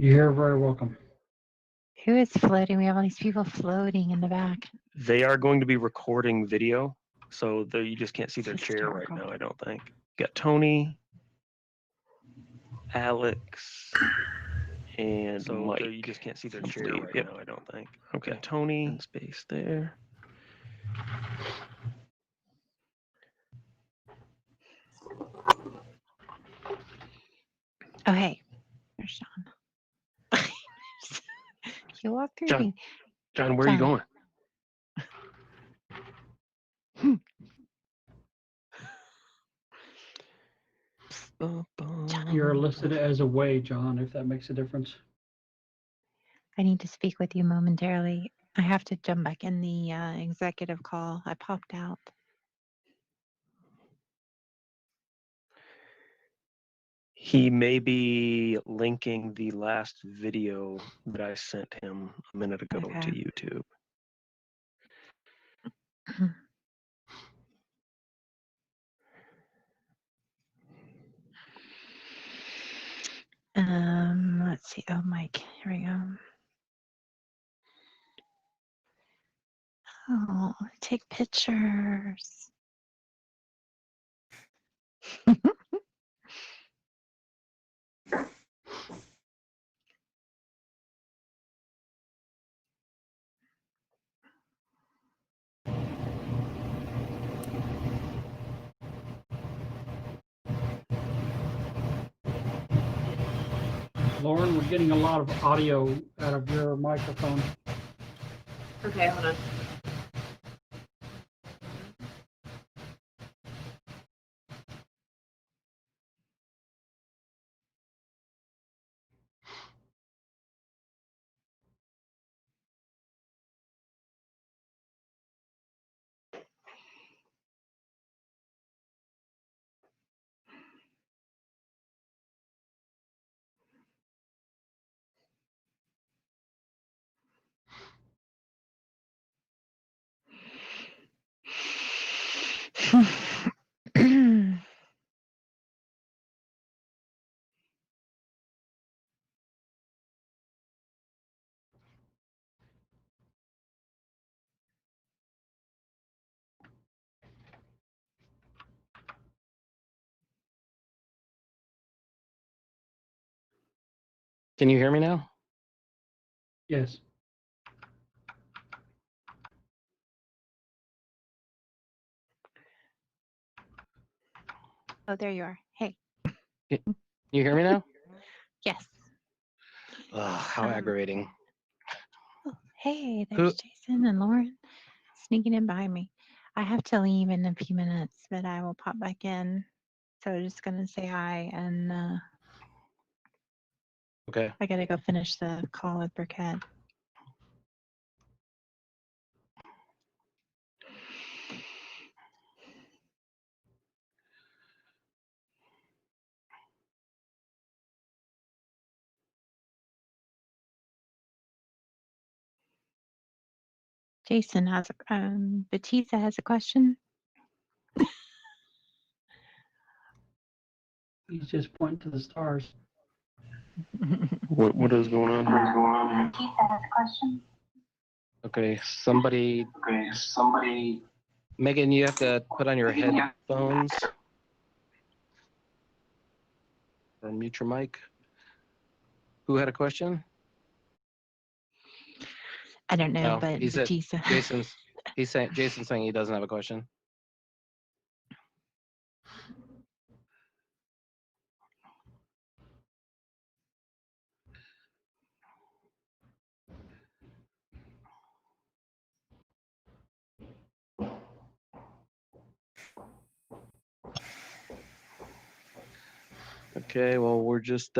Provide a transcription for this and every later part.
You're very welcome. Who is floating? We have all these people floating in the back. They are going to be recording video, so you just can't see their chair right Hysterical. now, I don't think. You got Tony, Alex, and Mike. You just can't see their chair right now, I don't think. Okay, Tony, and space there. Oh, hey. There's Sean. You walked through me. John, where are you going? You're listed as away, John, if that makes a difference. I need to speak with you momentarily. I have to jump back in the executive call. I popped out. He may be linking the last video that I sent him a minute ago to YouTube. Let's see. Oh, Mike. Here we go. Oh, take pictures. Lauren, we're getting a lot of audio out of your microphone. Okay, hold on. Can you hear me now? Yes. Oh, there you are. Hey. You hear me now? Yes. How aggravating. Oh, hey, there's Jason and Lauren sneaking in behind me. I have to leave in a few minutes, but I will pop back in. So just gonna say hi, and Okay. I gotta go finish the call with Burkett. Jason has Batista has a question. He's just pointing to the stars. What is going on here? Batista has a question. Okay, somebody. Megan, you have to put on your headphones or mute your mic. Who had a question? I don't know, No, but he said Batista. Jason's saying he doesn't have a question. Okay, well, we're just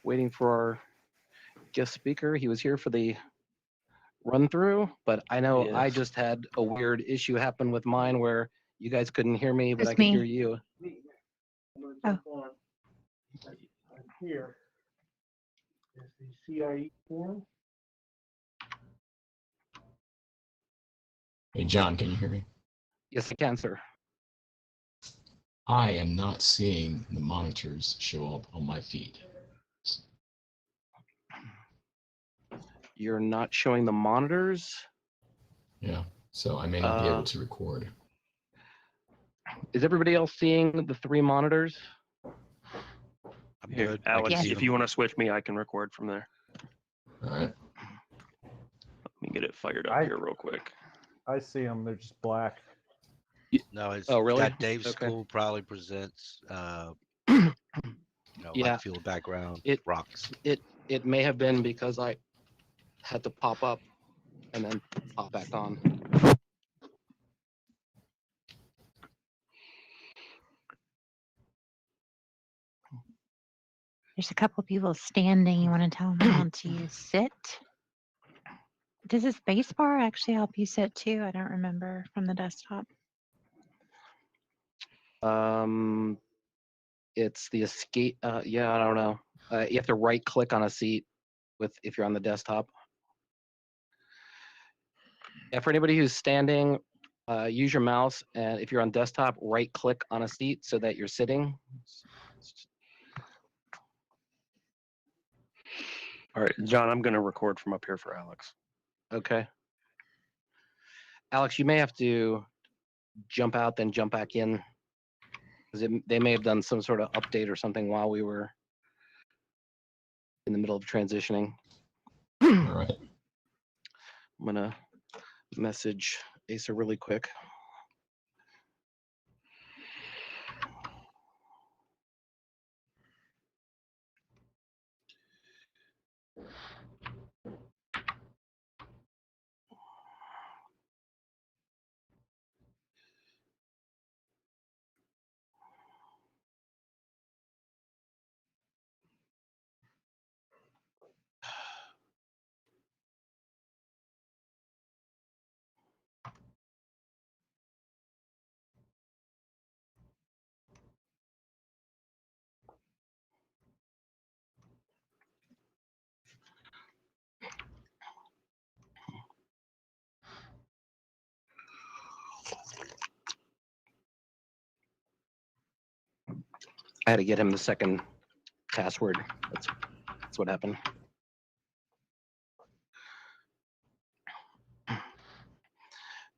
waiting for our guest speaker. He was here for the run through, but I know I just had a weird issue happen with mine where you guys couldn't hear me, but It's I could me. hear you. Oh. Here is the CIE form. Hey, John, can you hear me? Yes, I can, sir. I am not seeing the monitors show up on my feed. You're not showing the monitors. Yeah, so I may not be able to record. Is everybody else seeing the 3 monitors? I'm Here, good. Alex, Yes. if you want to switch me, I can record from there. All right. Let me get it fired up here real quick. I see them. They're just black. No, it's Oh, really? got Dave Okay. School probably presents, Yeah. light field background, It- rocks. It may have been because I had to pop up and then pop back on. There's a couple people standing. You want to tell them how to sit? Does this space bar actually help you sit too? I don't remember from the desktop. It's the escape. Yeah, I don't know. You have to right click on a seat if you're on the desktop. Yeah, for anybody who's standing, use your mouse, and if you're on desktop, right click on a seat so that you're sitting. All right, John, I'm going to record from up here for Alex. Okay. Alex, you may have to jump out, then jump back in, because they may have done some sort of update or something while we were in the middle of transitioning. All right. I'm gonna message Asa really quick. I had to get him the second password. That's what happened.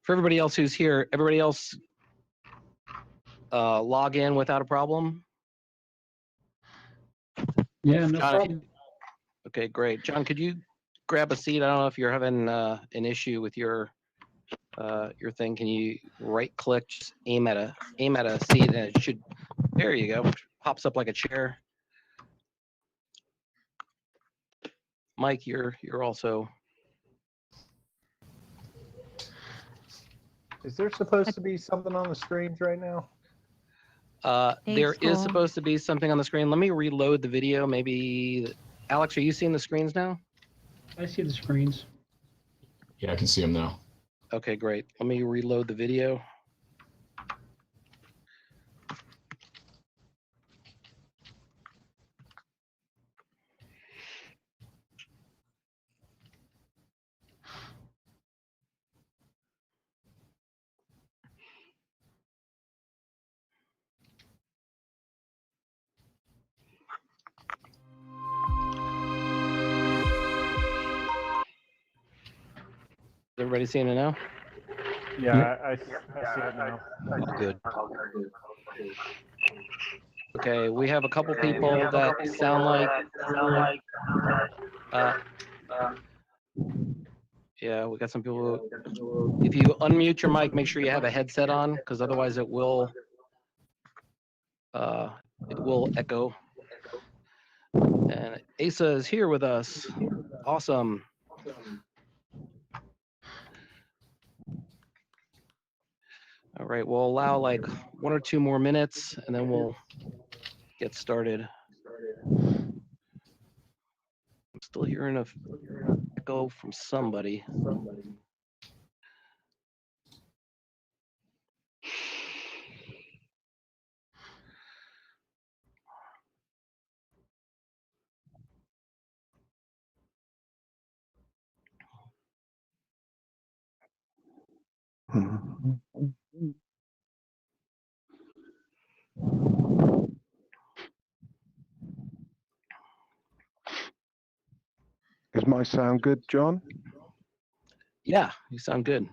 For everybody else who's here, everybody else log in without a problem? Yeah, no John, problem. Okay, great. John, could you grab a seat? I don't know if you're having an issue with your thing. Can you right click, just aim at a seat, and it should, there you go, pops up like a chair. Mike, you're also. Is there supposed to be something on the screens right now? There is School. supposed to be something on the screen. Let me reload the video. Maybe, Alex, are you seeing the screens now? I see the screens. Yeah, I can see him now. Okay, great. Let me reload the video. Is everybody seeing it now? Yeah, I see it now. Good. Okay, we have a couple people that sound like. Yeah, we got some people. If you unmute your mic, make sure you have a headset on, because otherwise it will echo. And Asa is here with us. Awesome. All right, we'll allow like 1 or 2 more minutes, and then we'll get started. I'm still hearing a echo from somebody. Is my sound good, John? Yeah, you sound good.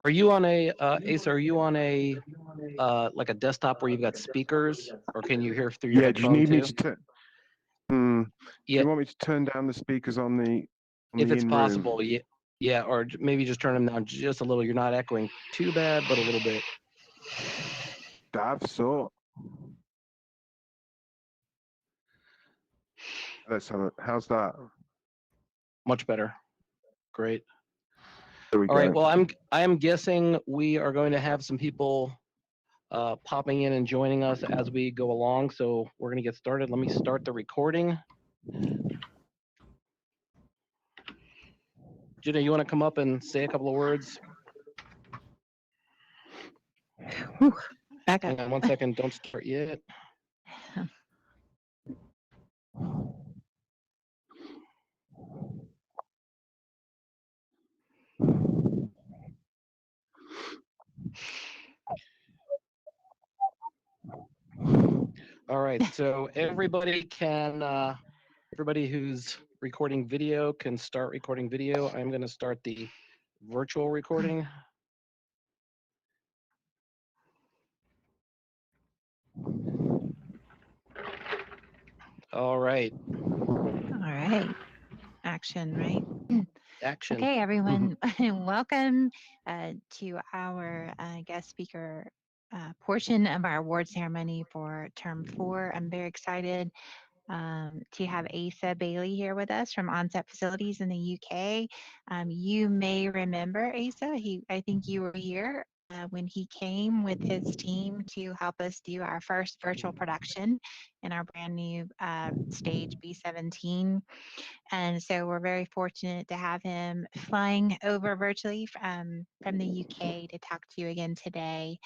Are you on a Asa? Are you on a like a desktop where you've got speakers, or can you hear through your Yeah, do you headphone need me too? to turn? Do Yeah, you want me to turn down the speakers on the if it's in-room? possible. Yeah, yeah, or maybe just turn them down just a little. You're not echoing too bad, but a little bit. Dav, so let's have it. How's that? Much better. Great. There we All go. right. Well, I am guessing we are going to have some people popping in and joining us as we go along. So we're going to get started. Let me start the recording. Gina, you want to come up and say a couple of words? Back up. Hang on one second. Don't start yet. All right. So everybody who's recording video can start recording video. I'm going to start the virtual recording. All right. All right. Action, right? Action. Okay, everyone, welcome to our guest speaker portion of our award ceremony for term 4. I'm very excited to have Asa Bailey here with us from Onset Facilities in the UK. You may remember Asa. I think you were here when he came with his team to help us do our first virtual production in our brand new stage B17. And so we're very fortunate to have him flying over virtually from the UK to talk to you again today.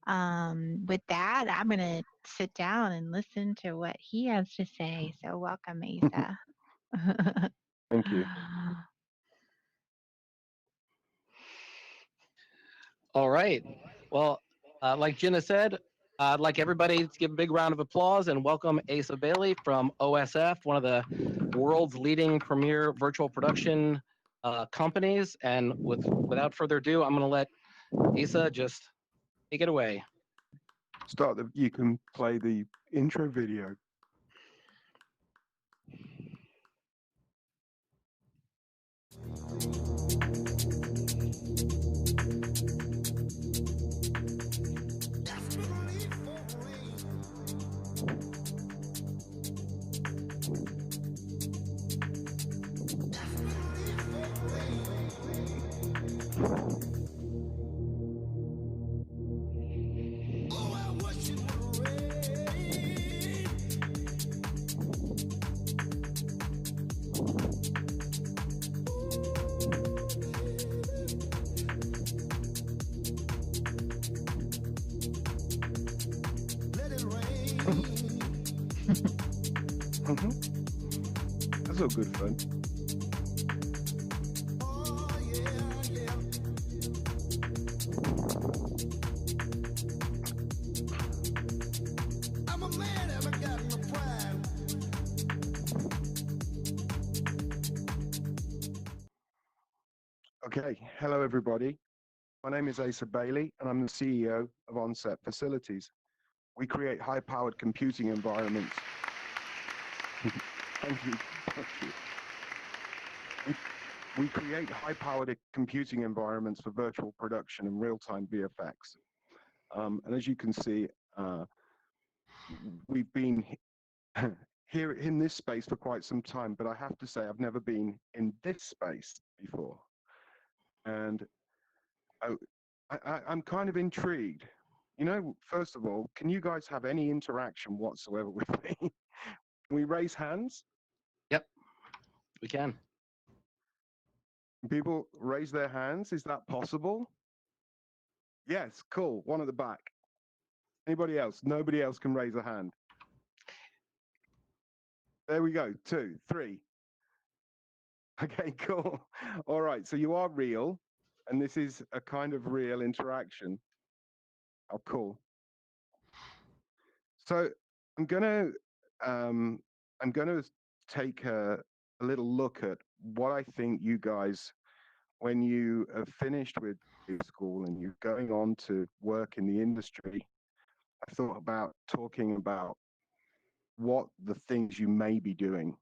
With that, I'm going to sit down and listen to what he has to say. So welcome, Asa. Thank you. All right. Well, like Jenna said, I'd like everybody to give a big round of applause and welcome Asa Bailey from OSF, one of the world's leading premier virtual production companies. And without further ado, I'm going to let Asa just take it away. You can play the intro video. That's all good fun. Okay, hello everybody. My name is Asa Bailey and I'm the CEO of Onset Facilities. We create high-powered computing environments. Thank you. Thank you. We create high-powered computing environments for virtual production and real-time VFX. And as you can see, we've been here in this space for quite some time, but I have to say I've never been in this space before. And I'm kind of intrigued. You know, first of all, can you guys have any interaction whatsoever with me? Can we raise hands? Yep, we can. People raise their hands. Is that possible? Yes, cool. One at the back. Anybody else? Nobody else can raise a hand. There we go. 2, 3. Okay, cool. All right, so you are real, and this is a kind of real interaction. Oh, cool. So I'm gonna um, I'm gonna take a little look at what I think you guys, when you have finished with school and you're going on to work in the industry, I thought about talking about what the things you may be doing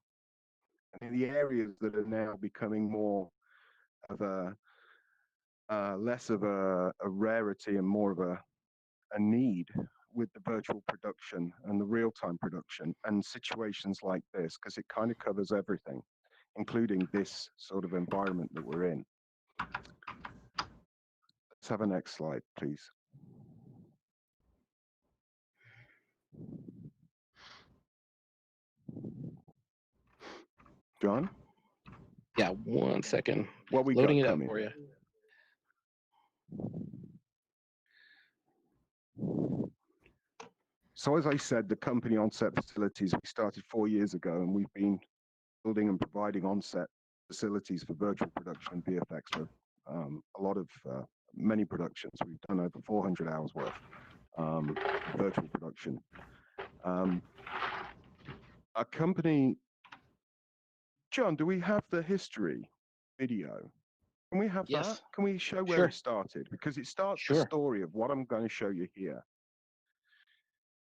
and in the areas that are now becoming more of a less of a rarity and more of a need with the virtual production and the real-time production and situations like this, because it kind of covers everything, including this sort of environment that we're in. Let's have a next slide, please. John? Yeah, 1 second. What we Loading got it up coming? for you. So as I said, the company on-set facilities, we started 4 years ago, and we've been building and providing on-set facilities for virtual production and VFX for a lot of many productions. We've done over 400 hours worth virtual production. Our company, John, do we have the history video? Can we have that? Yes. Can we show where Sure. it started? Because it starts the Sure. story of what I'm going to show you here.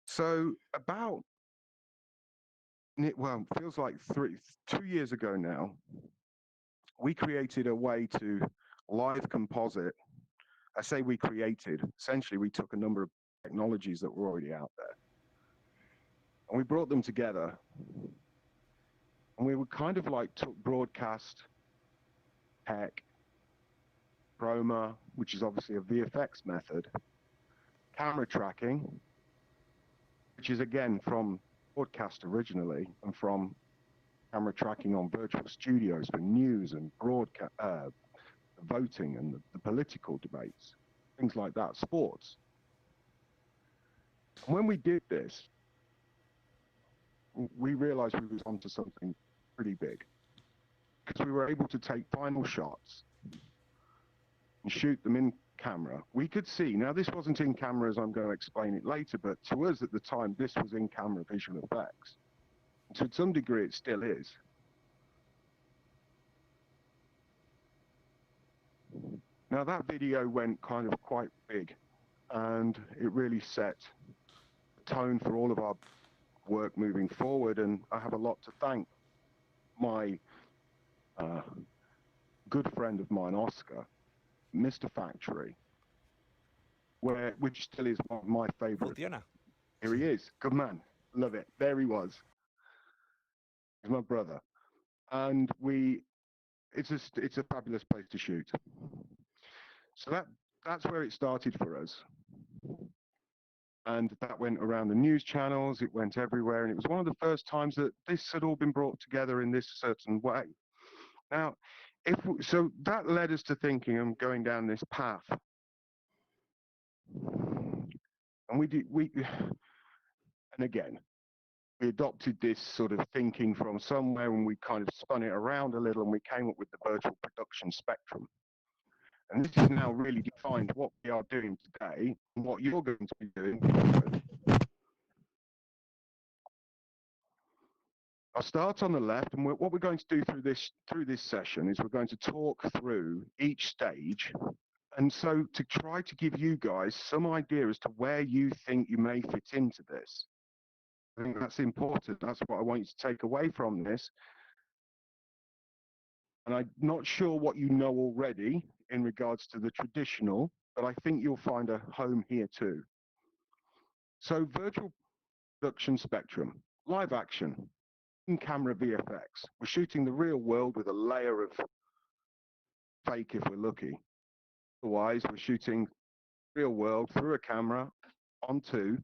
So about, well, feels like 2 years ago now, we created a way to live composite. I say we created, essentially we took a number of technologies that were already out there and we brought them together, and we were kind of like took broadcast tech, chroma, which is obviously a VFX method, camera tracking, which is again from broadcast originally, and from camera tracking on virtual studios for news and broadcast, voting and the political debates, things like that, sports. And when we did this, we realized we was onto something pretty big, because we were able to take final shots and shoot them in camera. We could see, now this wasn't in camera as I'm going to explain it later, but to us at the time, this was in camera visual effects. To some degree, it still is. Now that video went kind of quite big, and it really set the tone for all of our work moving forward, and I have a lot to thank my good friend of mine, Oscar, Mr. Factory, which still is one of my favorite. Here he is, good man, love it. There he was. He's my brother, and it's a fabulous place to shoot. So that's where it started for us, and that went around the news channels. It went everywhere, and it was one of the first times that this had all been brought together in this certain way. Now, so that led us to thinking and going down this path. And and again, we adopted this sort of thinking from somewhere, and we kind of spun it around a little, and we came up with the virtual production spectrum. And this is now really defined what we are doing today and what you're going to be doing tomorrow. I'll start on the left, and what we're going to do through this session is we're going to talk through each stage, and so to try to give you guys some idea as to where you think you may fit into this. I think that's important. That's what I want you to take away from this. And I'm not sure what you know already in regards to the traditional, but I think you'll find a home here too. So virtual production spectrum, live action, in-camera VFX. We're shooting the real world with a layer of fake if we're lucky. Otherwise, we're shooting real world through a camera onto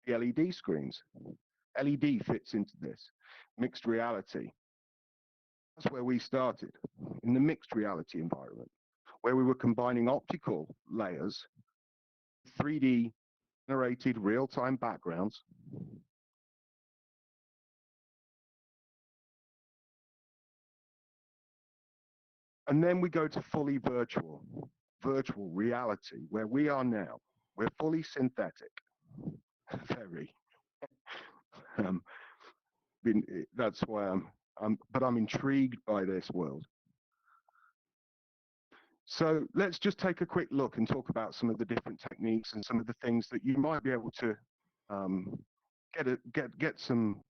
the LED screens. LED fits into this. Mixed reality. That's where we started, in the mixed reality environment, where we were combining optical layers, 3D generated real-time backgrounds, and then we go to fully virtual reality, where we are now. We're fully synthetic, very. Um, that's why but I'm intrigued by this world. So let's just take a quick look and talk about some of the different techniques and some of the things that you might be able to get some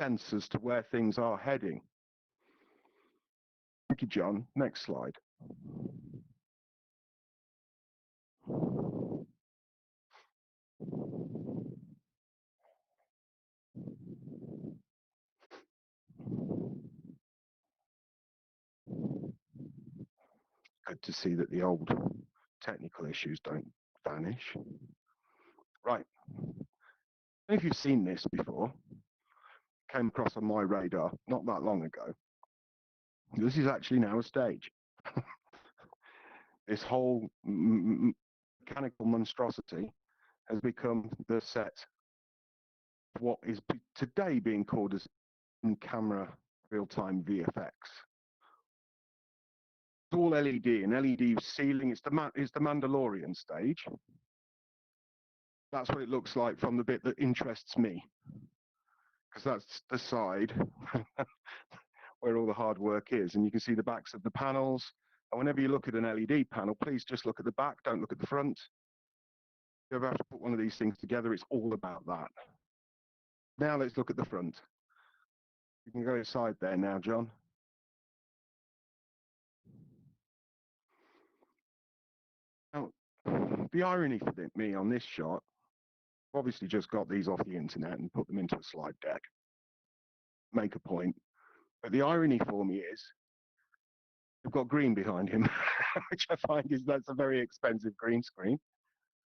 sense as to where things are heading. Thank you, John. Next slide. Good to see that the old technical issues don't vanish. Right. If you've seen this before, came across on my radar not that long ago. This is actually now a stage. This whole mechanical monstrosity has become the set of what is today being called as in-camera real-time VFX. It's all LED and LED ceiling. It's the Mandalorian stage. That's what it looks like from the bit that interests me, because that's the side where all the hard work is. And you can see the backs of the panels. And whenever you look at an LED panel, please just look at the back, don't look at the front. If you ever have to put one of these things together, it's all about that. Now let's look at the front. You can go inside there now, John. Now, the irony for me on this shot, I've obviously just got these off the internet and put them into a slide deck. Make a point. But the irony for me is, we've got green behind him, which I find is that's a very expensive green screen.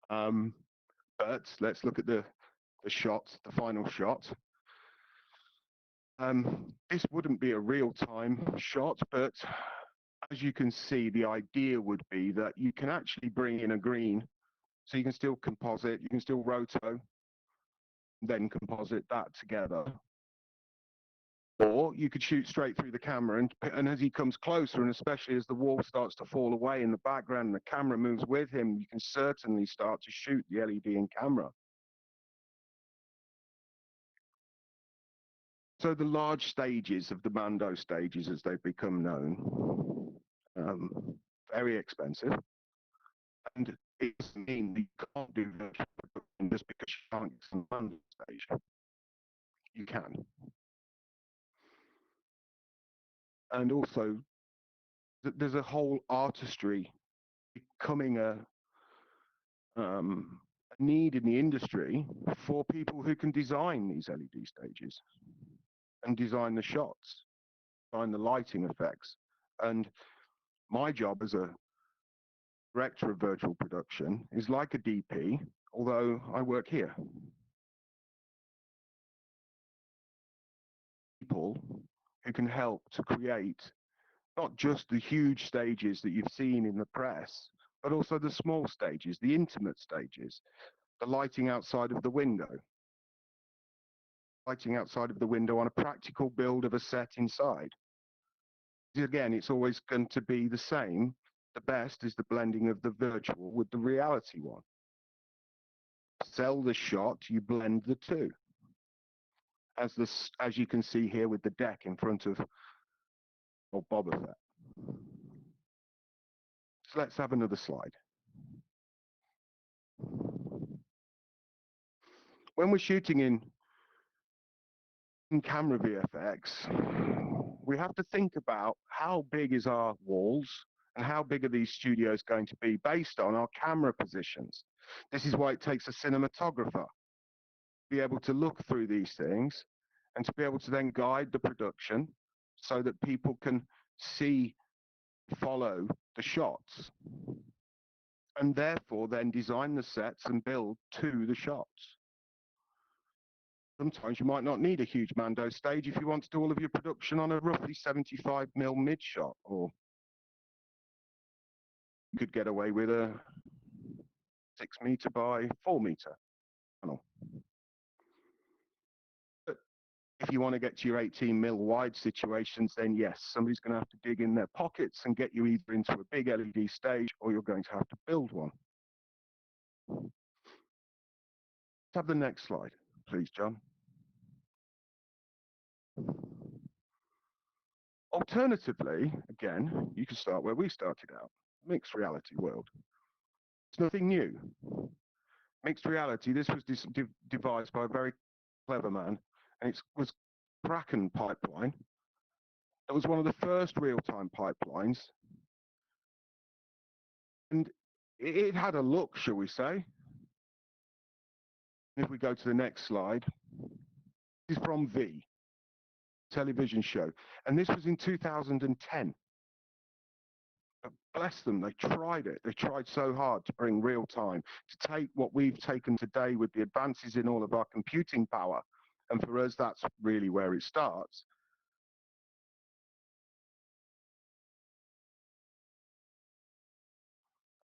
But let's look at the shot, the final shot. This wouldn't be a real-time shot, but as you can see, the idea would be that you can actually bring in a green, so you can still composite, you can still roto, then composite that together. Or you could shoot straight through the camera, and as he comes closer, and especially as the wall starts to fall away in the background and the camera moves with him, you can certainly start to shoot the LED in camera. So the large stages of the Mando stages, as they've become known, very expensive. And it doesn't mean that you can't do virtual production just because you can't get some Mando stage. You can. And also, there's a whole artistry becoming a need in the industry for people who can design these LED stages and design the shots, design the lighting effects. And my job as a director of virtual production is like a DP, although I work here. People who can help to create not just the huge stages that you've seen in the press, but also the small stages, the intimate stages, the lighting outside of the window. Lighting outside of the window on a practical build of a set inside. Again, it's always going to be the same. The best is the blending of the virtual with the reality one. Sell the shot, you blend the two. As you can see here with the deck in front of Boba Fett. So let's have another slide. When we're shooting in camera VFX, we have to think about how big is our walls and how big are these studios going to be based on our camera positions. This is why it takes a cinematographer to be able to look through these things and to be able to then guide the production so that people can see, follow the shots, and therefore then design the sets and build to the shots. Sometimes you might not need a huge Mando stage if you want to do all of your production on a roughly 75mm mid shot, or you could get away with a 6 meter by 4 meter panel. But if you want to get to your 18mm wide situations, then yes, somebody's going to have to dig in their pockets and get you either into a big LED stage, or you're going to have to build one. Let's have the next slide, please, John. Alternatively, again, you can start where we started out, mixed reality world. It's nothing new. Mixed reality, this was devised by a very clever man, and it was Kraken pipeline. It was one of the first real-time pipelines, and it had a look, shall we say. If we go to the next slide, this is from V, television show, and this was in 2010. But bless them, they tried it. They tried so hard to bring real time, to take what we've taken today with the advances in all of our computing power. And for us, that's really where it starts.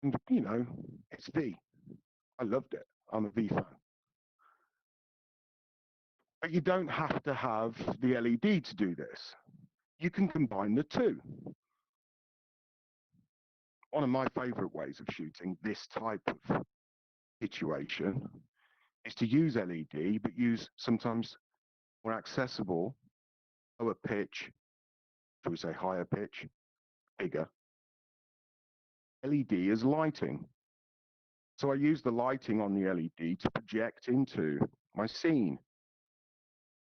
And, you know, it's V. I loved it. I'm a V fan. But you don't have to have the LED to do this. You can combine the two. One of my favorite ways of shooting this type of situation is to use LED, but use sometimes more accessible, lower pitch, shall we say higher pitch, bigger, LED as lighting. So I use the lighting on the LED to project into my scene.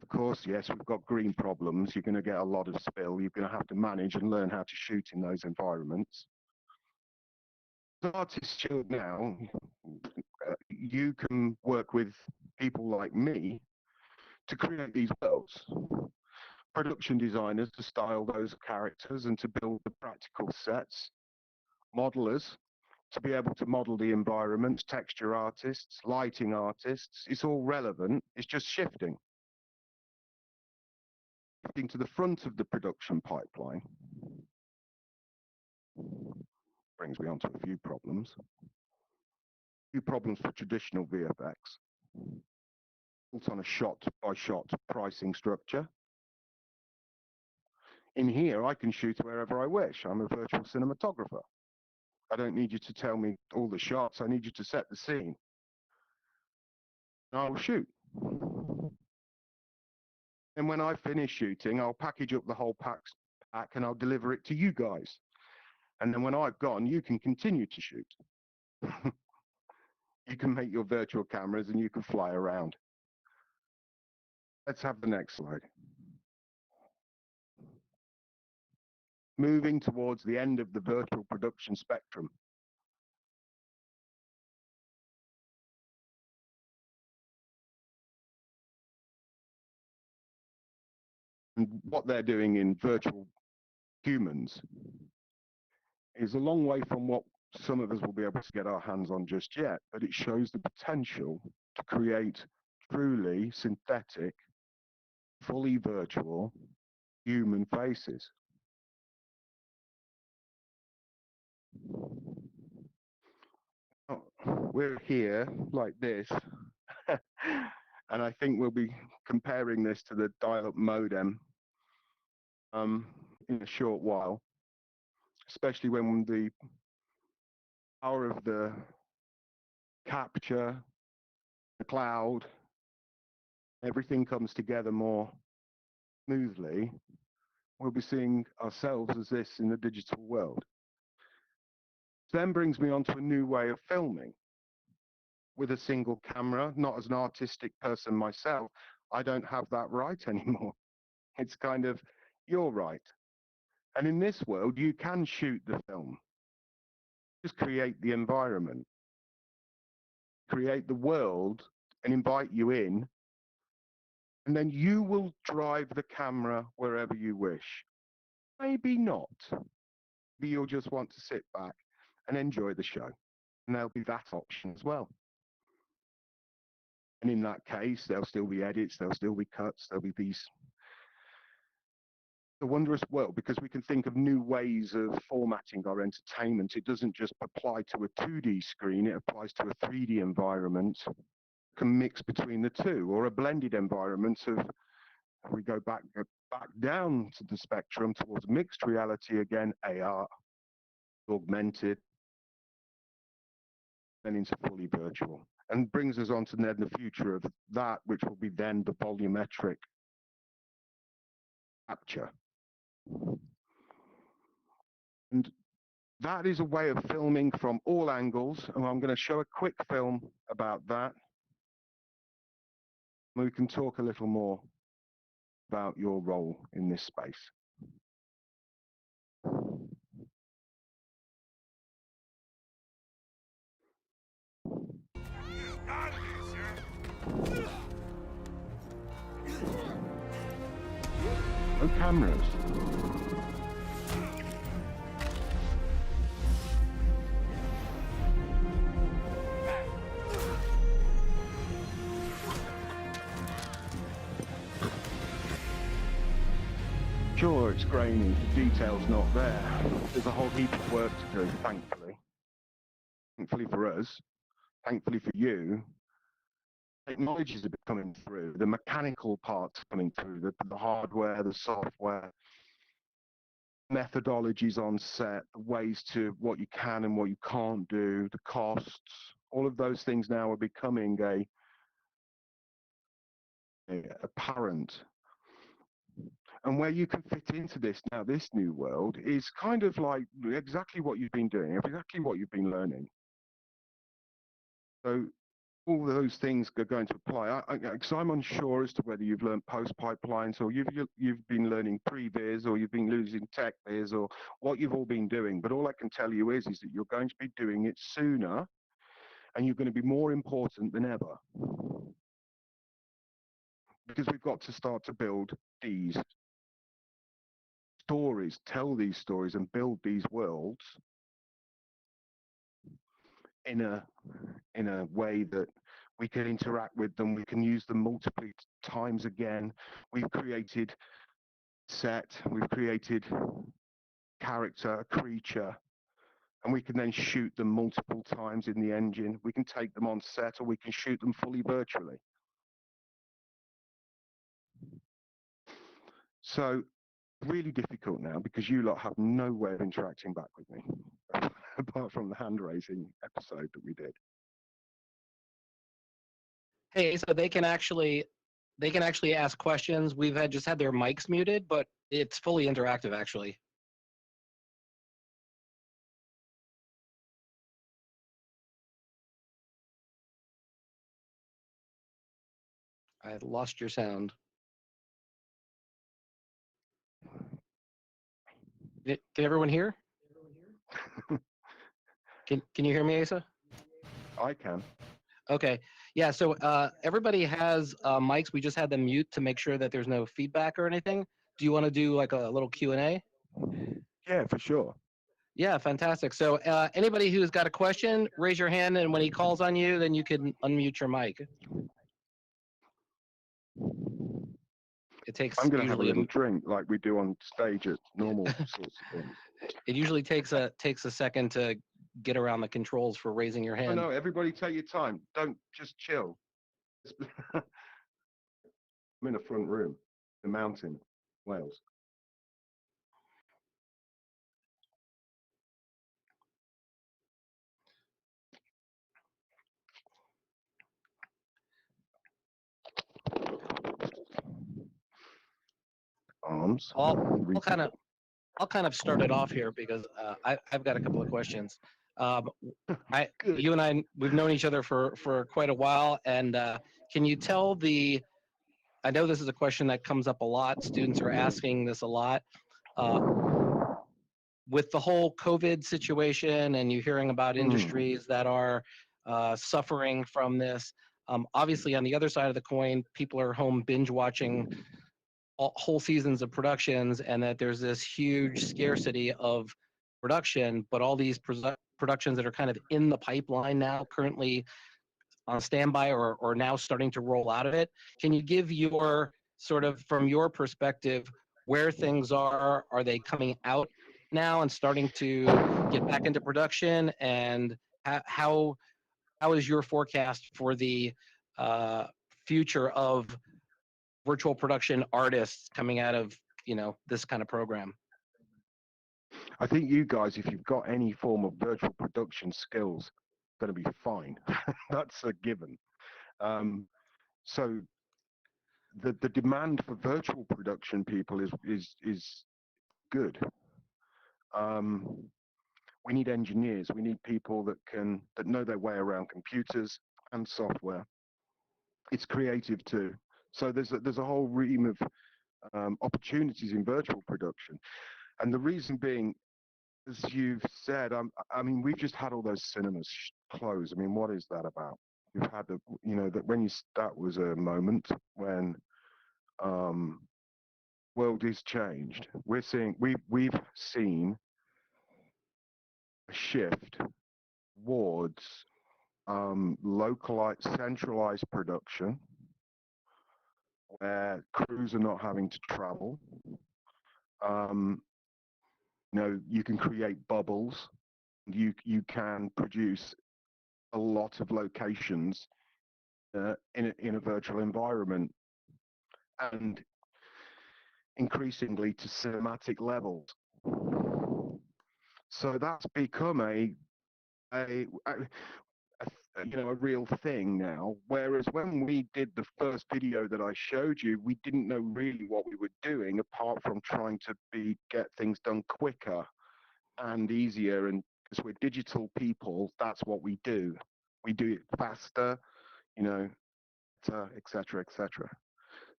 Of course, yes, we've got green problems. You're going to get a lot of spill. You're going to have to manage and learn how to shoot in those environments. As artists should now, you can work with people like me to create these worlds. Production designers to style those characters and to build the practical sets. Modelers to be able to model the environments, texture artists, lighting artists. It's all relevant. It's just shifting. Shifting to the front of the production pipeline brings me on to a few problems. A few problems for traditional VFX. Built on a shot-by-shot pricing structure. In here, I can shoot wherever I wish. I'm a virtual cinematographer. I don't need you to tell me all the shots. I need you to set the scene. And I will shoot. And when I finish shooting, I'll package up the whole pack and I'll deliver it to you guys. And then when I've gone, you can continue to shoot. You can make your virtual cameras and you can fly around. Let's have the next slide. Moving towards the end of the virtual production spectrum. And what they're doing in virtual humans is a long way from what some of us will be able to get our hands on just yet, but it shows the potential to create truly synthetic, fully virtual human faces. Oh, we're here like this, and I think we'll be comparing this to the dial-up modem in a short while, especially when the power of the capture, the cloud, everything comes together more smoothly. We'll be seeing ourselves as this in the digital world. Then brings me on to a new way of filming with a single camera. Not as an artistic person myself, I don't have that right anymore. It's kind of your right. And in this world, you can shoot the film. Just create the environment, create the world and invite you in. And then you will drive the camera wherever you wish. Maybe not. Maybe you'll just want to sit back and enjoy the show. And there'll be that option as well. And in that case, there'll still be edits, there'll still be cuts, there'll be these. A wondrous world, because we can think of new ways of formatting our entertainment. It doesn't just apply to a 2D screen, it applies to a 3D environment. It can mix between the two, or a blended environment of, if we go back down to the spectrum towards mixed reality again, AR, augmented, then into fully virtual, and brings us on to then the future of that, which will be then the volumetric capture. And that is a way of filming from all angles, and I'm going to show a quick film about that. We can talk a little more about your role in this space. No cameras. Sure, it's grainy, the detail's not there. There's a whole heap of work to do, thankfully. Thankfully for us, thankfully for you, technologies are coming through, the mechanical parts coming through, the hardware, the software, methodologies on set, the ways to what you can and what you can't do, the costs, all of those things now are becoming apparent. And where you can fit into this now, this new world, is kind of like exactly what you've been doing, exactly what you've been learning. So all those things are going to apply. Because I'm unsure as to whether you've learned post pipelines or you've been learning pre-viz or you've been losing tech viz or what you've all been doing. But all I can tell you is that you're going to be doing it sooner and you're going to be more important than ever. Because we've got to start to build these stories, tell these stories and build these worlds in a way that we can interact with them, we can use them multiple times again. We've created set, we've created character, a creature, and we can then shoot them multiple times in the engine. We can take them on set or we can shoot them fully virtually. So really difficult now because you lot have no way of interacting back with me apart from the hand raising episode that we did. Hey, so they can actually ask questions. We've just had their mics muted, but it's fully interactive actually. I lost your sound. Did everyone hear? Can you hear me, Asa? I can. Okay. Yeah, so everybody has mics. We just had them mute to make sure that there's no feedback or anything. Do you want to do like a little Q&A? Yeah, for sure. Yeah, fantastic. So anybody who's got a question, raise your hand, and when he calls on you, then you can unmute your mic. It takes I'm going to have a usually little drink like we do on stage at normal sorts of things. it usually takes a second to get around the controls for raising your Oh, hand. no, everybody take your time. Don't just chill. I'm in a front room, the mountain, Wales. Arms. I'll Repeat. I'll kind of start it off here because I've got a couple of questions. Good. You and I, we've known each other for quite a while, and can you tell I know this is a question that comes up a lot. Students are asking this a lot. With the whole COVID situation, and you hearing about industries that are suffering from this. Obviously, on the other side of the coin, people are home binge watching whole seasons of productions, and that there's this huge scarcity of production, but all these productions that are kind of in the pipeline now, currently on standby or now starting to roll out of it. Can you give your sort of, from your perspective, where things are? Are they coming out now and starting to get back into production? And how is your forecast for the future of virtual production artists coming out of this kind of program? I think you guys, if you've got any form of virtual production skills, going to be fine. That's a given. So the demand for virtual production people is good. We need engineers. We need people that know their way around computers and software. It's creative too. So there's a whole ream of opportunities in virtual production, and the reason being, as you've said, I mean, we've just had all those cinemas close. I mean, what is that about? We've had that was a moment when world is changed. We've seen a shift towards localized, centralized production, where crews are not having to travel. You can create bubbles. You can produce a lot of locations in a virtual environment, and increasingly to cinematic levels. So that's become a real thing now. Whereas when we did the first video that I showed you, we didn't know really what we were doing, apart from trying to get things done quicker and easier. And because we're digital people, that's what we do. We do it faster, et cetera, et cetera.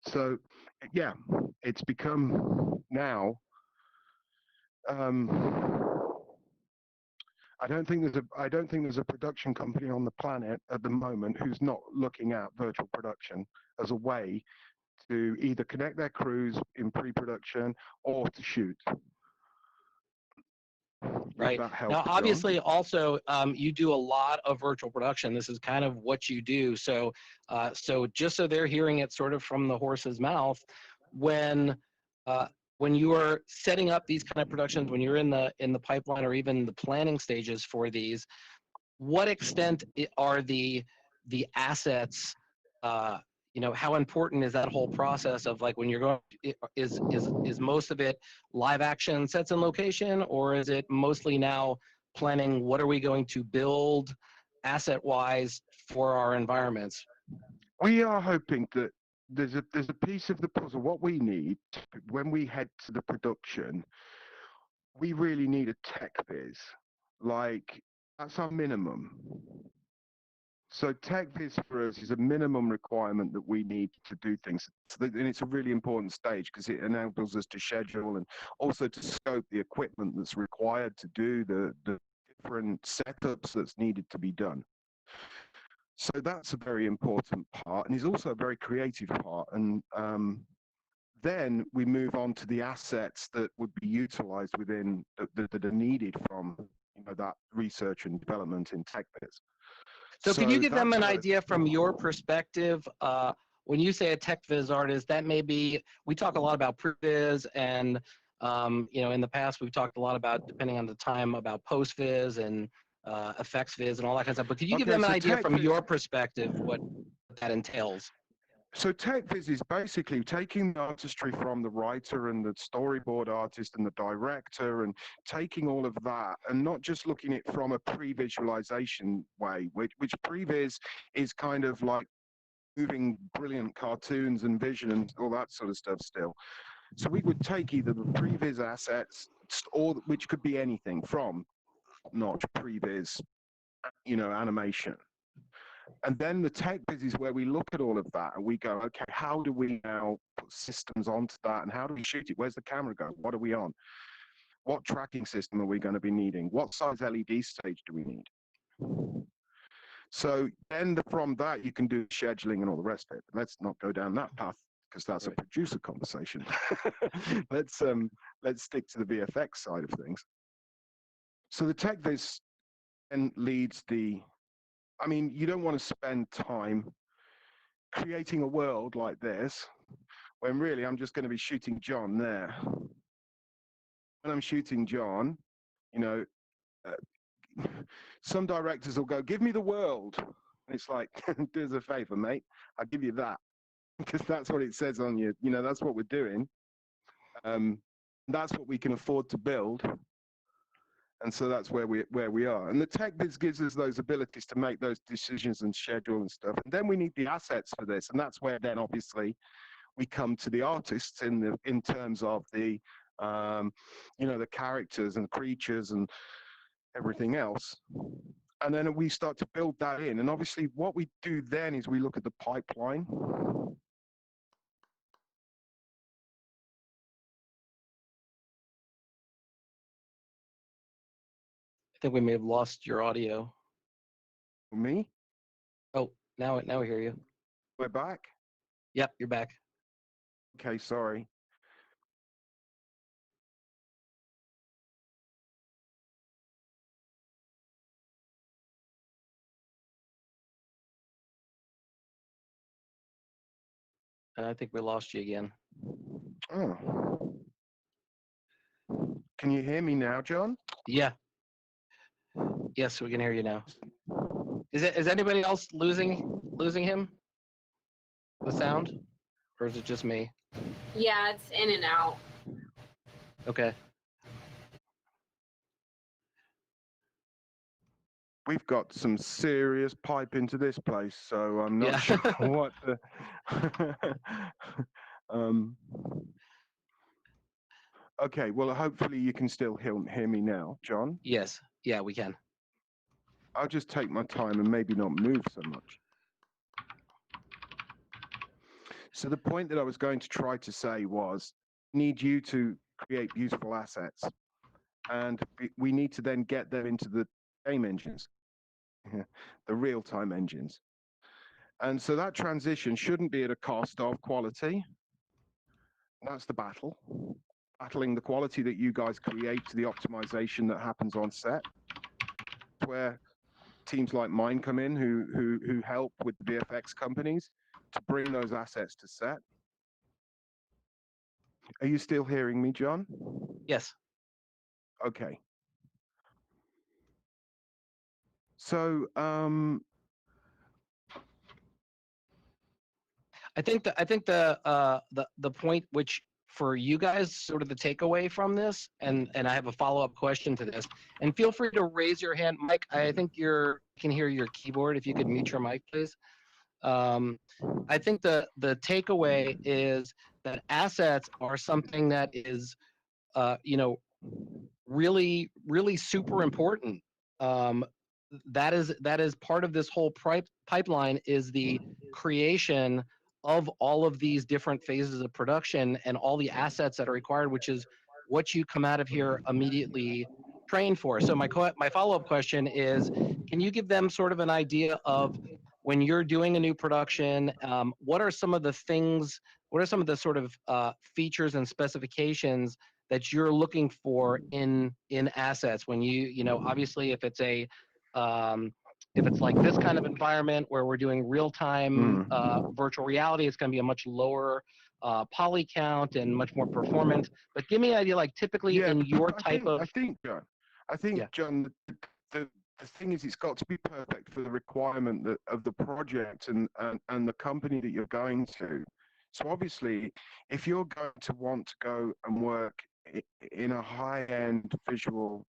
So yeah, it's become now. I don't think there's a production company on the planet at the moment who's not looking at virtual production as a way to either connect their crews in pre-production or to shoot. Right. Now, obviously, also, you do a lot of virtual production. This is kind of what you do. So, just so they're hearing it sort of from the horse's mouth, when you are setting up these kind of productions, when you're in the pipeline or even the planning stages for these, what extent are the assets? How important is that whole process of, like, when you're going? Is most of it live action sets and location, or is it mostly now planning what are we going to build asset wise for our environments? We are hoping that there's a piece of the puzzle. What we need when we head to the production, we really need a tech viz. Like, that's our minimum. So tech viz for us is a minimum requirement that we need to do things. And it's a really important stage because it enables us to schedule and also to scope the equipment that's required to do the different setups that's needed to be done. So that's a very important part, and is also a very creative part. And then we move on to the assets that would be utilized within that are needed from that research and development in tech viz. So can you give them an idea from your perspective? When you say a tech viz artist, that may be, we talk a lot about pre-viz, and in the past we've talked a lot about, depending on the time, about post-viz and effects viz and all that kind of stuff. But could you give them an idea from your perspective what that entails? So tech viz is basically taking the artistry from the writer and the storyboard artist and the director, and taking all of that and not just looking at it from a pre-visualization way, which pre-viz is kind of like moving brilliant cartoons and vision and all that sort of stuff still. So we would take either the pre-viz assets, or which could be anything from notch pre-viz, animation. And then the tech viz is where we look at all of that and we go, okay, how do we now put systems onto that, and how do we shoot it? Where's the camera go? What are we on? What tracking system are we going to be needing? What size LED stage do we need? So then from that, you can do scheduling and all the rest of it. Let's not go down that path because that's a producer conversation. Let's stick to the VFX side of things. So the tech viz then leads you don't want to spend time creating a world like this when really I'm just going to be shooting John there. When I'm shooting John, some directors will go, give me the world. And it's like, do us a favor, mate. I'll give you that. Because that's what it says on you. That's what we're doing. That's what we can afford to build. And so that's where we are. And the tech viz gives us those abilities to make those decisions and schedule and stuff. And then we need the assets for this. And that's where then obviously we come to the artists in terms of the the characters and creatures and everything else. And then we start to build that in. And obviously what we do then is we look at the pipeline. I think we may have lost your audio. Me? Oh, now we hear you. We're back? Yep, you're back. Okay, sorry. And I think we lost you again. Oh. Can you hear me now, John? Yeah. Yes, we can hear you now. Is anybody else losing him? The sound? Or is it just me? Yeah, it's in and out. Okay. We've got some serious pipe into this place, so I'm not Yeah. sure what the okay, well hopefully you can still hear me now, John. Yes. Yeah, we can. I'll just take my time and maybe not move so much. So the point that I was going to try to say was, need you to create beautiful assets, and we need to then get them into the game engines, the real-time engines. And so that transition shouldn't be at a cost of quality. That's the battle. Battling the quality that you guys create to the optimization that happens on set, where teams like mine come in who help with the VFX companies to bring those assets to set. Are you still hearing me, John? Yes. Okay. So I think the point which for you guys sort of the takeaway from this, and I have a follow-up question to this, and feel free to raise your hand, Mike. I think you can hear your keyboard. If you could mute your mic, please. I think the takeaway is that assets are something that is, really, really super important. That is part of this whole pipeline is the creation of all of these different phases of production and all the assets that are required, which is what you come out of here immediately trained for. So my follow-up question is, can you give them sort of an idea of when you're doing a new production, what are some of the things, what are some of the sort of features and specifications that you're looking for in assets when obviously if it's like this kind of environment where we're doing real-time virtual reality, it's going to be a much lower poly count and much more performance. But give me an idea, like typically in your type of. I think, John, the thing is, it's got to be perfect for the requirement of the project and the company that you're going to. So obviously, if you're going to want to go and work in a high-end visual,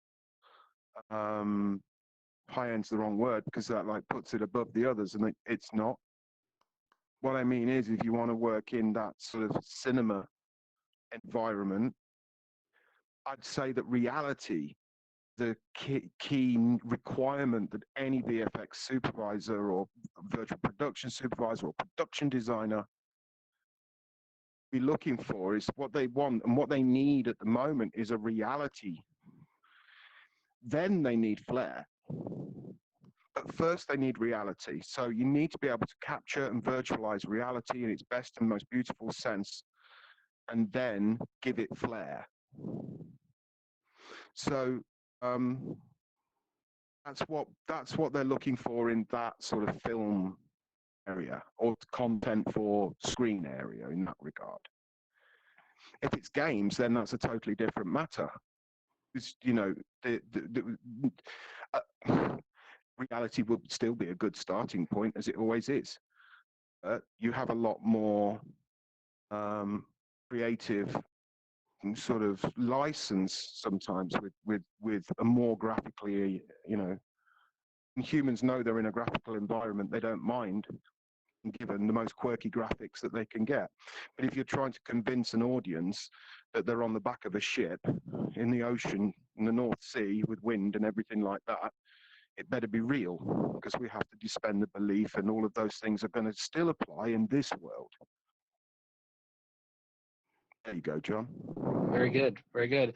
high-end's the wrong word because that like puts it above the others, and it's not. What I mean is, if you want to work in that sort of cinema environment, I'd say that reality, the key requirement that any VFX supervisor or virtual production supervisor or production designer be looking for is what they want and what they need at the moment is a reality. Then they need flair. But first they need reality. So you need to be able to capture and virtualize reality in its best and most beautiful sense, and then give it flair. So that's what they're looking for in that sort of film area or content for screen area in that regard. If it's games, then that's a totally different matter. It's, reality would still be a good starting point, as it always is. You have a lot more creative sort of license sometimes with a more graphically, humans know they're in a graphical environment, they don't mind. given the most quirky graphics that they can get. But if you're trying to convince an audience that they're on the back of a ship in the ocean, in the North Sea, with wind and everything like that, it better be real, because we have to suspend the belief, and all of those things are going to still apply in this world. There you go, John. Very good, very good.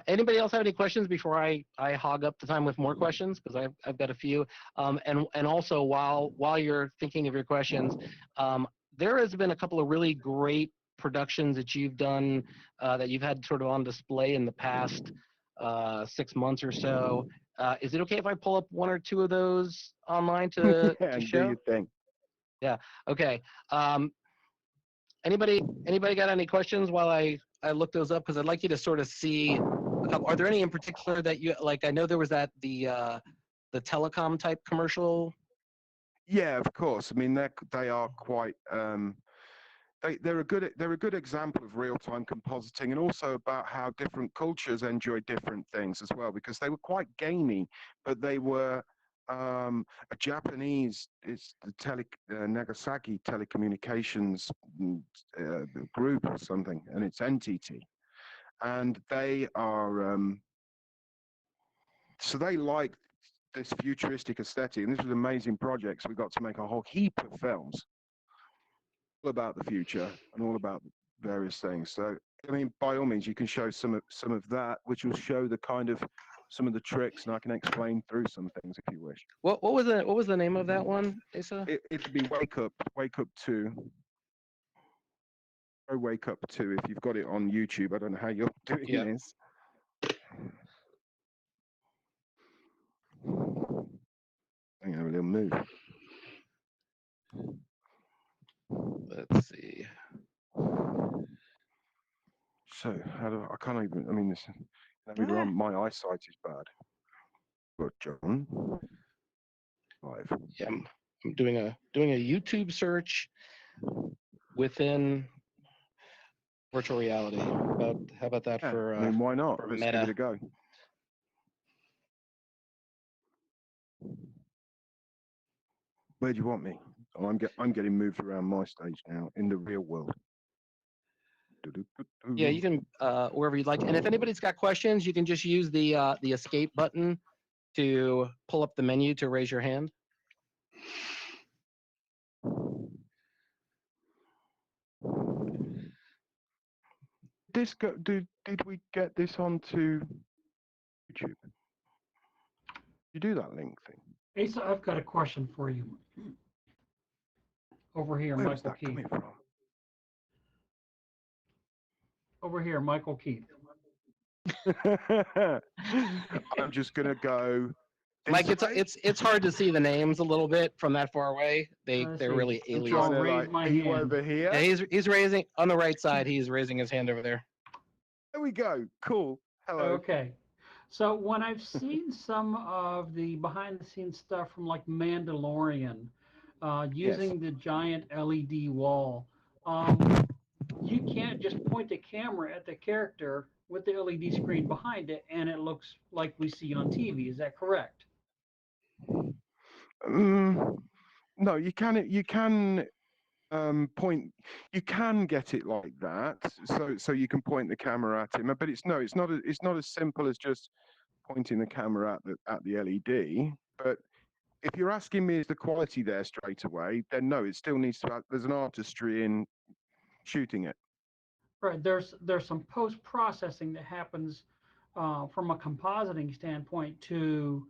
Anybody else have any questions before I hog up the time with more questions? Because I've got a few. And also while you're thinking of your questions, there has been a couple of really great productions that you've done that you've had sort of on display in the past 6 months or so. Is it okay if I pull up one or two of those online to show? Do your thing. Yeah. Okay. Anybody got any questions while I look those up? Because I'd like you to sort of see a couple. Are there any in particular that you like? I know there was the telecom type commercial. Yeah, of course. I mean, they are quite. They're a good example of real-time compositing, and also about how different cultures enjoy different things as well, because they were quite gamey, but they were a Japanese, it's the Nagasaki Telecommunications group or something, and it's NTT, and they are so they like this futuristic aesthetic, and this was an amazing project. So we got to make a whole heap of films all about the future and all about various things. So, I mean, by all means, you can show some of that, which will show the kind of some of the tricks, and I can explain through some things if you wish. What was the name of that one, Asa? It'd be Wake Up 2. Or Wake Up 2 if you've got it on YouTube. I don't know how you're doing this. I'm gonna have a little move. Let's see. So how do I can't even? I mean, this. My eyesight is bad. But John, live. Yeah, I'm doing a YouTube search within virtual reality. How about that for? I mean, why not? For Let's Meta. give it a go. Where do you want me? Oh, I'm getting moved around my stage now in the real world. Yeah, you can wherever you'd like. And if anybody's got questions, you can just use the escape button to pull up the menu to raise your hand. Did we get this onto YouTube? You do that link thing? Asa, I've got a question for you. Over here, Where is Michael that Keith. coming from? Over here, Michael Keith. I'm just gonna go. Mike, it's hard to see the names a little bit from that far away. They're really I'm alien. trying to Raise raise my are you hand. over here? Yeah, he's raising on the right side. He's raising his hand over there. There we go. Cool. Hello. Okay. So when I've seen some of the behind the scenes stuff from like Mandalorian, using the giant LED wall, you can't just point the camera at the character with the LED screen behind it and it looks like we see on TV. Is that correct? No, you can point. You can get it like that, so you can point the camera at him. But it's not as simple as just pointing the camera at the LED. But if you're asking me, is the quality there straight away? Then no, it still needs to. There's an artistry in shooting it. Right. There's some post processing that happens from a compositing standpoint to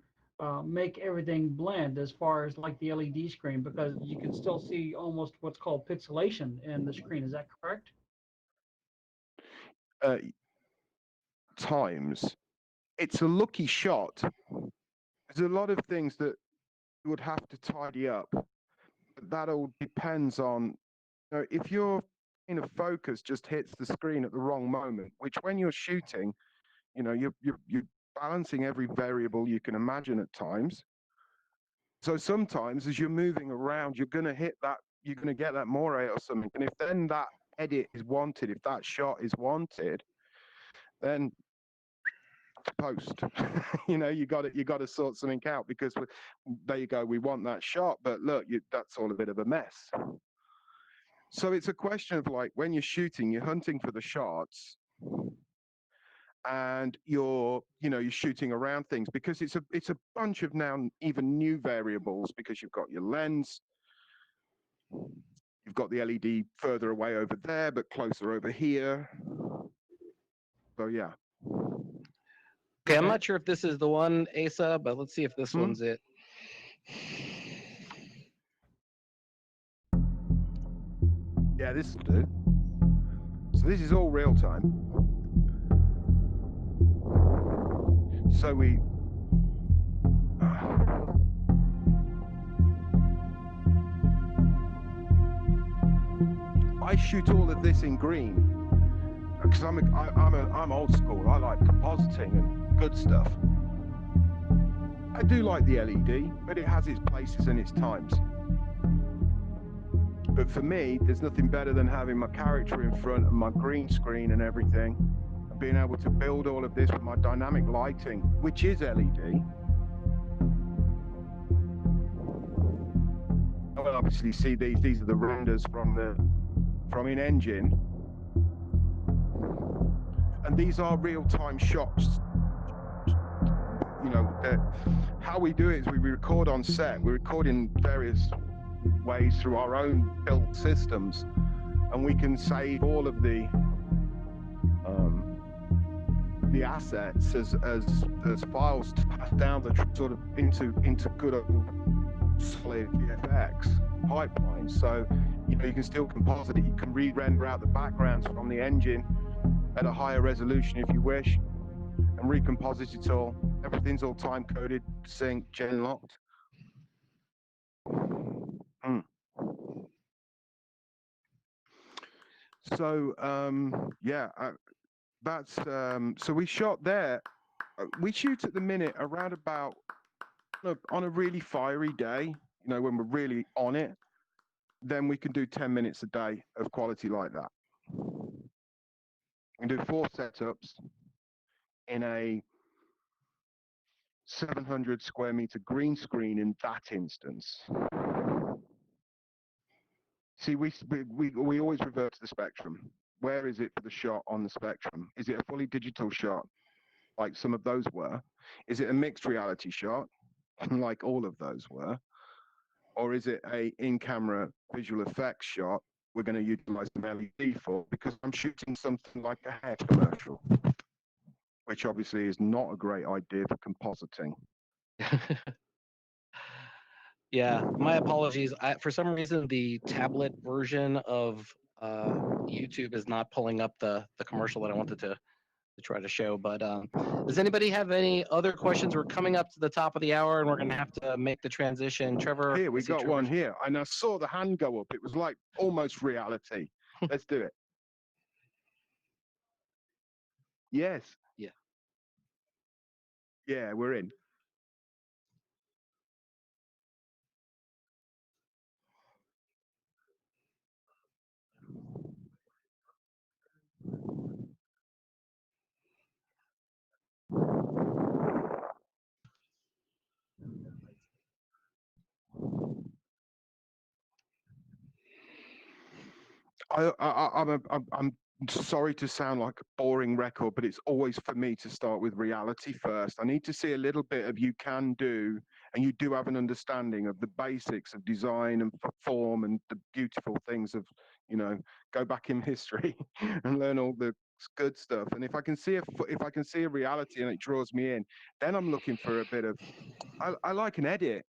make everything blend as far as like the LED screen, because you can still see almost what's called pixelation in the screen. Is that correct? Times, it's a lucky shot. There's a lot of things that you would have to tidy up. That all depends on, if your focus just hits the screen at the wrong moment, which when you're shooting, you're balancing every variable you can imagine at times. So sometimes as you're moving around, you're going to hit that, you're going to get that moire or something. And if then that edit is wanted, if that shot is wanted, then post. You know, you got to sort something out because there you go. We want that shot, but look, that's all a bit of a mess. So it's a question of like when you're shooting, you're hunting for the shots, and you're shooting around things because it's a bunch of now even new variables because you've got your lens, you've got the LED further away over there but closer over here. So yeah. Okay, I'm not sure if this is the one, Asa, but let's see if this one's it. Yeah, this will do. So this is all real time. So I shoot all of this in green because I'm old school. I like compositing and good stuff. I do like the LED, but it has its places and its times. But for me, there's nothing better than having my character in front and my green screen and everything, and being able to build all of this with my dynamic lighting, which is LED. I will obviously see these are the renders from in-engine, and these are real-time shots. You know, how we do it is we record on set. We record in various ways through our own built systems, and we can save all of the assets as files to pass down the sort of into good old solid VFX pipelines. So you can still composite it. You can re-render out the backgrounds from the engine at a higher resolution if you wish, and recomposite it all. Everything's all time coded, sync, gen locked. So yeah, that's so we shot there. We shoot at the minute around about on a really fiery day, when we're really on it, then we can do 10 minutes a day of quality like that. We can do 4 setups in a 700 square meter green screen in that instance. See, we always revert to the spectrum. Where is it for the shot on the spectrum? Is it a fully digital shot, like some of those were? Is it a mixed reality shot, like all of those were? Or is it a in-camera visual effects shot we're going to utilize some LED for? Because I'm shooting something like a hair commercial, which obviously is not a great idea for compositing. Yeah, my apologies. For some reason, the tablet version of YouTube is not pulling up the commercial that I wanted to try to show. But does anybody have any other questions? We're coming up to the top of the hour, and we're going to have to make the transition. Trevor, here we got one here, and I saw the hand go up. It was like almost reality. Let's do it. Yes. Yeah. Yeah, we're in. I'm sorry to sound like a boring record, but it's always for me to start with reality first. I need to see a little bit of you can do, and you do have an understanding of the basics of design and form and the beautiful things of, go back in history and learn all the good stuff. And if I can see a reality and it draws me in, then I'm looking for a bit of, I like an edit.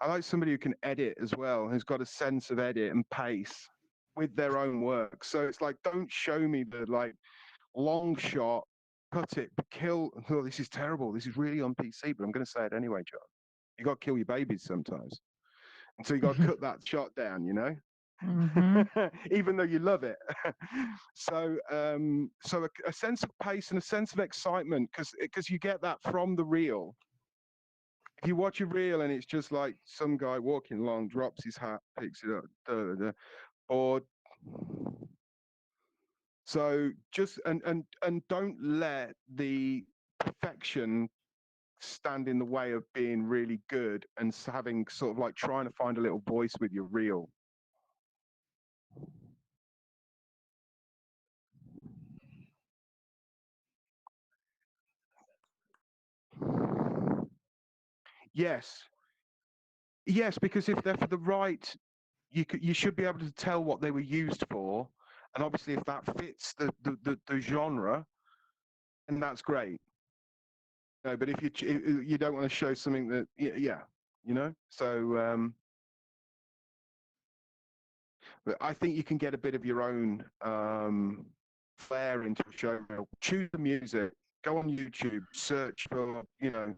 I like somebody who can edit as well, who's got a sense of edit and pace with their own work. So it's like, don't show me the long shot, cut it, kill. Oh, this is terrible. This is really on PC, but I'm going to say it anyway, John. You got to kill your babies sometimes. And so you got to cut that shot down, Mm-hmm. even though you love it. So a sense of pace and a sense of excitement, because you get that from the reel. If you watch a reel and it's just like some guy walking along, drops his hat, picks it up, or so just and don't let the perfection stand in the way of being really good and having sort of like trying to find a little voice with your reel. Yes. Yes, because if they're for the right, you should be able to tell what they were used for, and obviously if that fits the genre, then that's great. No, but if you don't want to show something that yeah, you know, so but I think you can get a bit of your own flair into a show reel. Choose the music, go on YouTube, search for and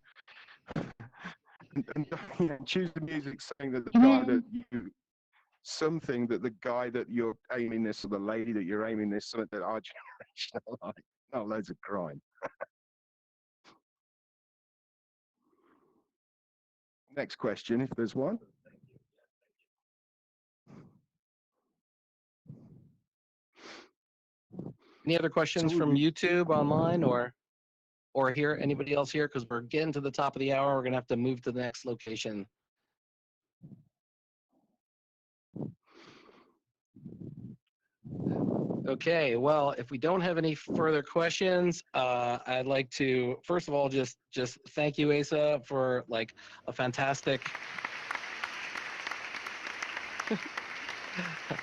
choose the music saying that the guy that you something that the guy that you're aiming this or the lady that you're aiming this something that our generation are like, not loads of crime. Next question, if there's one. Any other questions from YouTube online or here? Anybody else here? Because we're getting to the top of the hour. We're going to have to move to the next location. Okay, well, if we don't have any further questions, I'd like to first of all just thank you, Asa, for like a fantastic.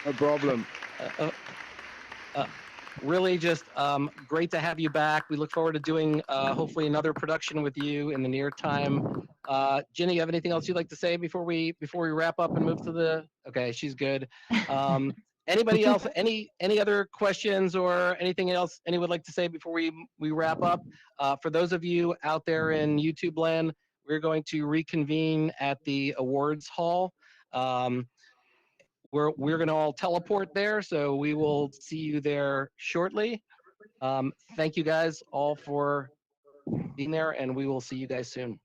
No problem. Really just great to have you back. We look forward to doing hopefully another production with you in the near time. Jenny, you have anything else you'd like to say before we wrap up and move to the? Okay, she's good. Anybody else? Any other questions or anything else anyone would like to say before we wrap up? For those of you out there in YouTube land, we're going to reconvene at the awards hall. We're going to all teleport there, so we will see you there shortly. Thank you guys all for being there, and we will see you guys soon.